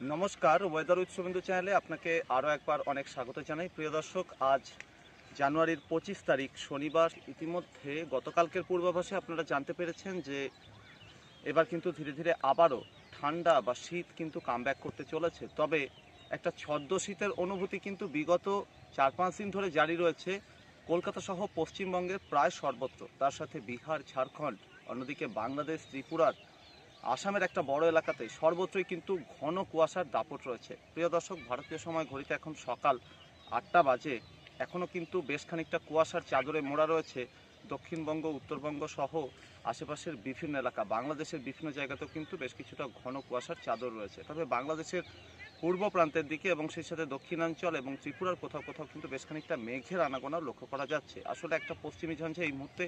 নমস্কার, weather with Suvendu চ্যানেলে আপনাকে আরও একবার অনেক স্বাগত জানাই। প্রিয় দর্শক, আজ জানুয়ারির 25 তারিখ শনিবার। ইতিমধ্যে গতকালকের পূর্বাভাসে আপনারা জানতে পেরেছেন যে এবার কিন্তু ধীরে ধীরে আবারও ঠান্ডা বা শীত কিন্তু কামব্যাক করতে চলেছে। তবে একটা ছদ্ম শীতের অনুভূতি কিন্তু বিগত 4-5 দিন ধরে জারি রয়েছে কলকাতা সহ পশ্চিমবঙ্গের প্রায় সর্বত্র। তার সাথে বিহার, ঝাড়খণ্ড, অন্যদিকে বাংলাদেশ, ত্রিপুরার, আসামের একটা বড় এলাকাতে সর্বত্রই কিন্তু ঘন কুয়াশার দাপট রয়েছে। প্রিয় দর্শক, ভারতীয় সময় ঘড়িতে এখন সকাল 8টা বাজে। এখনও কিন্তু বেশ খানিকটা কুয়াশার চাদরে মোড়া রয়েছে দক্ষিণবঙ্গ, উত্তরবঙ্গ সহ আশেপাশের বিভিন্ন এলাকা। বাংলাদেশের বিভিন্ন জায়গাতেও কিন্তু বেশ কিছুটা ঘন কুয়াশার চাদর রয়েছে। তবে বাংলাদেশের পূর্ব প্রান্তের দিকে এবং সেই সাথে দক্ষিণাঞ্চল এবং ত্রিপুরার কোথাও কোথাও কিন্তু বেশ খানিকটা মেঘের আনাগোনা লক্ষ্য করা যাচ্ছে। আসলে একটা পশ্চিমী ঝঞ্ঝা এই মুহূর্তে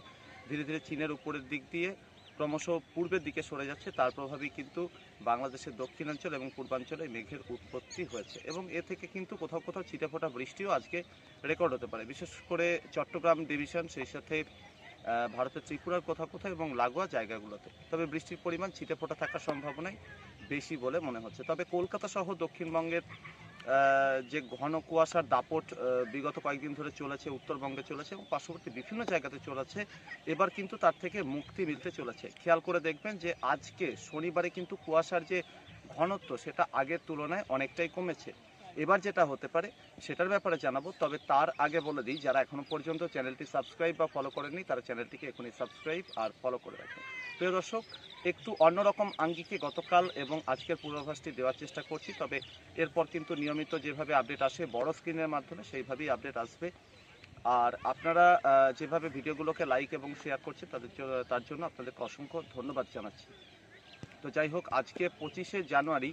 ধীরে ধীরে চীনের উপরের দিক দিয়ে ক্রমশ পূর্বের দিকে সরে যাচ্ছে। তার প্রভাবেই কিন্তু বাংলাদেশের দক্ষিণাঞ্চল এবং পূর্বাঞ্চলে মেঘের উৎপত্তি হয়েছে এবং এ থেকে কিন্তু কোথাও কোথাও ছিটেফোঁটা বৃষ্টিও আজকে রেকর্ড হতে পারে, বিশেষ করে চট্টগ্রাম ডিভিশন, সেই সাথে ভারতের ত্রিপুরার কোথাও কোথাও এবং লাগোয়া জায়গাগুলোতে। তবে বৃষ্টির পরিমাণ ছিটেফোঁটা থাকার সম্ভাবনাই বেশি বলে মনে হচ্ছে। তবে কলকাতা সহ দক্ষিণবঙ্গের যে ঘন কুয়াশার দাপট বিগত কয়েকদিন ধরে চলেছে, উত্তরবঙ্গে চলেছে এবং পার্শ্ববর্তী বিভিন্ন জায়গাতে চলেছে, এবার কিন্তু তার থেকে মুক্তি মিলতে চলেছে। খেয়াল করে দেখবেন যে আজকে শনিবারে কিন্তু কুয়াশার যে ঘনত্ব সেটা আগের তুলনায় অনেকটাই কমেছে। এবার যেটা হতে পারে সেটার ব্যাপারে জানাবো। তবে তার আগে বলে দিই, যারা এখনও পর্যন্ত চ্যানেলটি সাবস্ক্রাইব বা ফলো করেননি তারা চ্যানেলটিকে এখনই সাবস্ক্রাইব আর ফলো করে রাখেন। প্রিয় দর্শক, একটু অন্যরকম আঙ্গিকে গতকাল এবং আজকের পূর্বাভাসটি দেওয়ার চেষ্টা করছি। তবে এরপর কিন্তু নিয়মিত যেভাবে আপডেট আসে বড় স্ক্রিনের মাধ্যমে, সেইভাবেই আপডেট আসবে। আর আপনারা যেভাবে ভিডিওগুলোকে লাইক এবং শেয়ার করছেন তার জন্য আপনাদেরকে অসংখ্য ধন্যবাদ জানাচ্ছি। তো যাই হোক, আজকে 25শে জানুয়ারি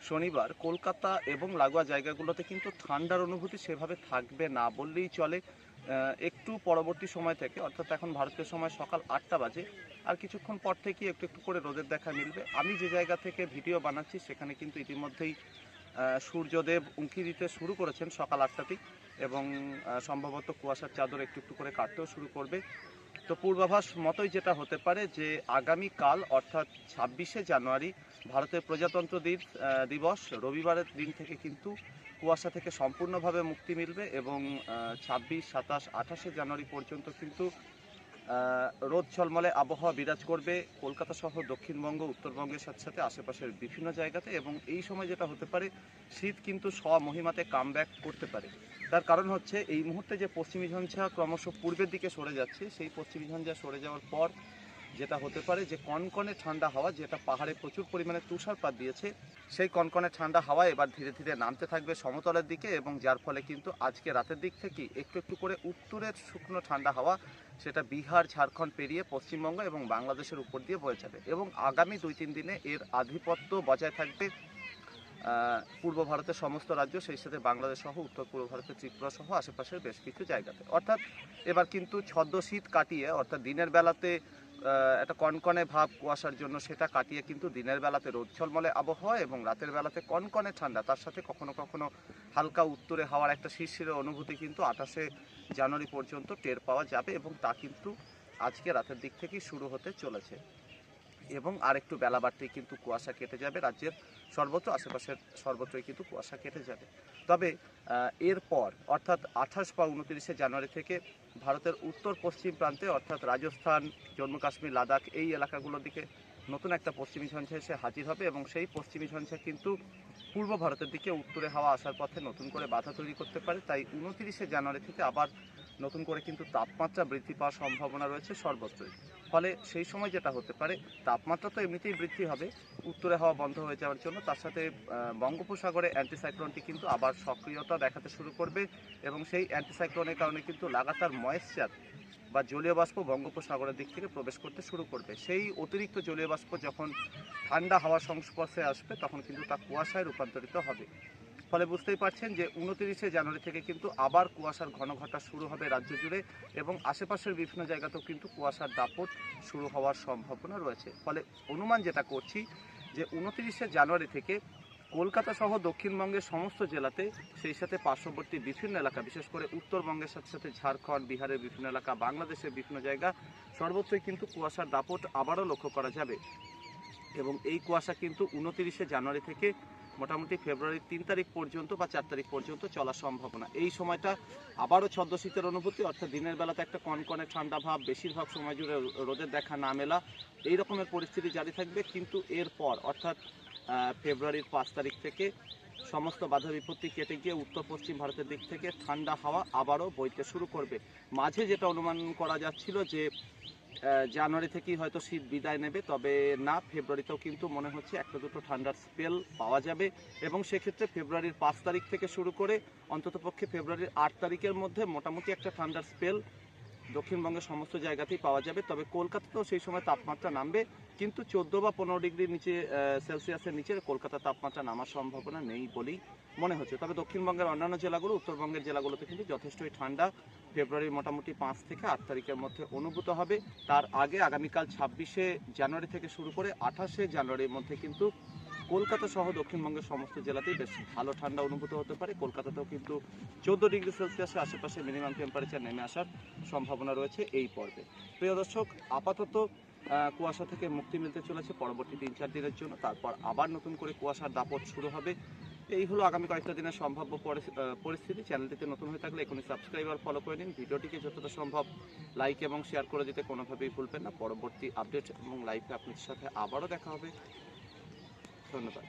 শনিবার কলকাতা এবং লাগোয়া জায়গাগুলোতে কিন্তু ঠান্ডার অনুভূতি সেভাবে থাকবে না বললেই চলে। একটু পরবর্তী সময় থেকে, অর্থাৎ এখন ভারতীয় সময় সকাল 8টা বাজে, আর কিছুক্ষণ পর থেকে একটু একটু করে রোদের দেখা মিলবে। আমি যে জায়গা থেকে ভিডিও বানাচ্ছি সেখানে কিন্তু ইতিমধ্যেই সূর্যদেব উঁকি দিতে শুরু করেছেন সকাল 8টাতেই এবং সম্ভবত কুয়াশার চাদর একটু একটু করে কাটতেও শুরু করবে। তো পূর্বাভাস মতোই যেটা হতে পারে যে আগামীকাল অর্থাৎ 26শে জানুয়ারি ভারতের প্রজাতন্ত্র দিবস রবিবারের দিন থেকে কিন্তু কুয়াশা থেকে সম্পূর্ণভাবে মুক্তি মিলবে এবং 26, 27, 28শে জানুয়ারি পর্যন্ত কিন্তু রোদ ঝলমলে আবহাওয়া বিরাজ করবে কলকাতা সহ দক্ষিণবঙ্গ, উত্তরবঙ্গের সাথে সাথে আশেপাশের বিভিন্ন জায়গাতে। এবং এই সময় যেটা হতে পারে, শীত কিন্তু স্বমহিমাতে কামব্যাক করতে পারে। তার কারণ হচ্ছে এই মুহূর্তে যে পশ্চিমী ঝঞ্ঝা ক্রমশ পূর্বের দিকে সরে যাচ্ছে, সেই পশ্চিমী ঝঞ্ঝা সরে যাওয়ার পর যেটা হতে পারে যে কনকনে ঠান্ডা হাওয়া, যেটা পাহাড়ে প্রচুর পরিমাণে তুষারপাত দিয়েছে, সেই কনকনে ঠান্ডা হাওয়া এবার ধীরে ধীরে নামতে থাকবে সমতলের দিকে এবং যার ফলে কিন্তু আজকে রাতের দিক থেকেই একটু একটু করে উত্তরের শুকনো ঠান্ডা হাওয়া সেটা বিহার, ঝাড়খণ্ড পেরিয়ে পশ্চিমবঙ্গ এবং বাংলাদেশের উপর দিয়ে বয়ে যাবে এবং আগামী 2-3 দিনে এর আধিপত্য বজায় থাকবে পূর্ব ভারতের সমস্ত রাজ্য, সেই সাথে বাংলাদেশ সহ উত্তর পূর্ব ভারতের ত্রিপুরা সহ আশেপাশের বেশ কিছু জায়গাতে। অর্থাৎ এবার কিন্তু ছদ্ম শীত কাটিয়ে, অর্থাৎ দিনের বেলাতে একটা কনকনে ভাব কুয়াশার জন্য, সেটা কাটিয়ে কিন্তু দিনের বেলাতে রোদ ঝলমলে আবহাওয়া এবং রাতের বেলাতে কনকনে ঠান্ডা, তার সাথে কখনো কখনো হালকা উত্তরে হাওয়ার একটা শিরশিরের অনুভূতি কিন্তু 28শে জানুয়ারি পর্যন্ত টের পাওয়া যাবে এবং তা কিন্তু আজকে রাতের দিক থেকেই শুরু হতে চলেছে এবং আরেকটু বেলা বাড়তেই কিন্তু কুয়াশা কেটে যাবে। রাজ্যের সর্বত্র, আশেপাশের সর্বত্রই কিন্তু কুয়াশা কেটে যাবে। তবে এরপর অর্থাৎ 28 বা 29শে জানুয়ারি থেকে ভারতের উত্তর পশ্চিম প্রান্তে, অর্থাৎ রাজস্থান, জম্মু কাশ্মীর, লাদাখ, এই এলাকাগুলোর দিকে নতুন একটা পশ্চিমী ঝঞ্ঝা এসে হাজির হবে এবং সেই পশ্চিমী ঝঞ্ঝা কিন্তু পূর্ব ভারতের দিকে উত্তরে হাওয়া আসার পথে নতুন করে বাধা তৈরি করতে পারে। তাই 29শে জানুয়ারি থেকে আবার নতুন করে কিন্তু তাপমাত্রা বৃদ্ধি পাওয়ার সম্ভাবনা রয়েছে সর্বত্রই। ফলে সেই সময় যেটা হতে পারে, তাপমাত্রা তো এমনিতেই বৃদ্ধি হবে উত্তরে হাওয়া বন্ধ হয়ে যাওয়ার জন্য, তার সাথে বঙ্গোপসাগরে অ্যান্টিসাইক্লোনটি কিন্তু আবার সক্রিয়তা দেখাতে শুরু করবে এবং সেই অ্যান্টিসাইক্লোনের কারণে কিন্তু লাগাতার ময়েশ্চার বা জলীয় বাষ্প বঙ্গোপসাগরের দিক থেকে প্রবেশ করতে শুরু করবে। সেই অতিরিক্ত জলীয় বাষ্প যখন ঠান্ডা হাওয়ার সংস্পর্শে আসবে তখন কিন্তু তা কুয়াশায় রূপান্তরিত হবে। ফলে বুঝতেই পারছেন যে 29শে জানুয়ারি থেকে কিন্তু আবার কুয়াশার ঘন ঘটা শুরু হবে রাজ্য জুড়ে এবং আশেপাশের বিভিন্ন জায়গাতেও কিন্তু কুয়াশার দাপট শুরু হওয়ার সম্ভাবনা রয়েছে। ফলে অনুমান যেটা করছি যে 29শে জানুয়ারি থেকে কলকাতা সহ দক্ষিণবঙ্গের সমস্ত জেলাতে, সেই সাথে পার্শ্ববর্তী বিভিন্ন এলাকা, বিশেষ করে উত্তরবঙ্গের সাথে সাথে ঝাড়খণ্ড, বিহারের বিভিন্ন এলাকা, বাংলাদেশের বিভিন্ন জায়গা, সর্বত্রই কিন্তু কুয়াশার দাপট আবারও লক্ষ্য করা যাবে এবং এই কুয়াশা কিন্তু 29শে জানুয়ারি থেকে মোটামুটি ফেব্রুয়ারির 3 তারিখ পর্যন্ত বা 4 তারিখ পর্যন্ত চলার সম্ভাবনা। এই সময়টা আবারও ছদ্ম শীতের অনুভূতি, অর্থাৎ দিনের বেলাতে একটা কনকনে ঠান্ডা ভাব, বেশিরভাগ সময় জুড়ে রোদের দেখা না মেলা, এই রকমের পরিস্থিতি জারি থাকবে। কিন্তু এরপর অর্থাৎ ফেব্রুয়ারির 5 তারিখ থেকে সমস্ত বাধা বিপত্তি কেটে গিয়ে উত্তর পশ্চিম ভারতের দিক থেকে ঠান্ডা হাওয়া আবারও বইতে শুরু করবে। মাঝে যেটা অনুমান করা যাচ্ছিল যে জানুয়ারি থেকেই হয়তো শীত বিদায় নেবে, তবে না, ফেব্রুয়ারিতেও কিন্তু মনে হচ্ছে একটা দুটো ঠান্ডার স্পেল পাওয়া যাবে। এবং সেক্ষেত্রে ফেব্রুয়ারির 5 তারিখ থেকে শুরু করে অন্ততপক্ষে ফেব্রুয়ারির 8 তারিখের মধ্যে মোটামুটি একটা ঠান্ডার স্পেল দক্ষিণবঙ্গের সমস্ত জায়গাতেই পাওয়া যাবে। তবে কলকাতাতেও সেই সময় তাপমাত্রা নামবে, কিন্তু 14 বা 15 ডিগ্রির নিচে সেলসিয়াসের নিচে কলকাতার তাপমাত্রা নামার সম্ভাবনা নেই বলেই মনে হচ্ছে। তবে দক্ষিণবঙ্গের অন্যান্য জেলাগুলো, উত্তরবঙ্গের জেলাগুলোতে কিন্তু যথেষ্টই ঠান্ডা ফেব্রুয়ারির মোটামুটি 5 থেকে 8 তারিখের মধ্যে অনুভূত হবে। তার আগে আগামীকাল 26শে জানুয়ারি থেকে শুরু করে 28শে জানুয়ারির মধ্যে কিন্তু কলকাতা সহ দক্ষিণবঙ্গের সমস্ত জেলাতেই বেশ ভালো ঠান্ডা অনুভূত হতে পারে। কলকাতাতেও কিন্তু 14 ডিগ্রি সেলসিয়াসের আশেপাশে মিনিমাম টেম্পারেচার নেমে আসার সম্ভাবনা রয়েছে এই পর্বে। প্রিয় দর্শক, আপাতত কুয়াশা থেকে মুক্তি মিলতে চলেছে পরবর্তী 3-4 দিনের জন্য, তারপর আবার নতুন করে কুয়াশার দাপট শুরু হবে। এই হলো আগামী কয়েকটা দিনের সম্ভাব্য পরিস্থিতি। চ্যানেলটিতে নতুন হয়ে থাকলে এখনই সাবস্ক্রাইব আর ফলো করে নিন। ভিডিওটিকে যতটা সম্ভব লাইক এবং শেয়ার করে দিতে কোনোভাবেই ভুলবেন না। পরবর্তী আপডেট এবং লাইভে আপনাদের সাথে আবারও দেখা হবে। ধন্যবাদ।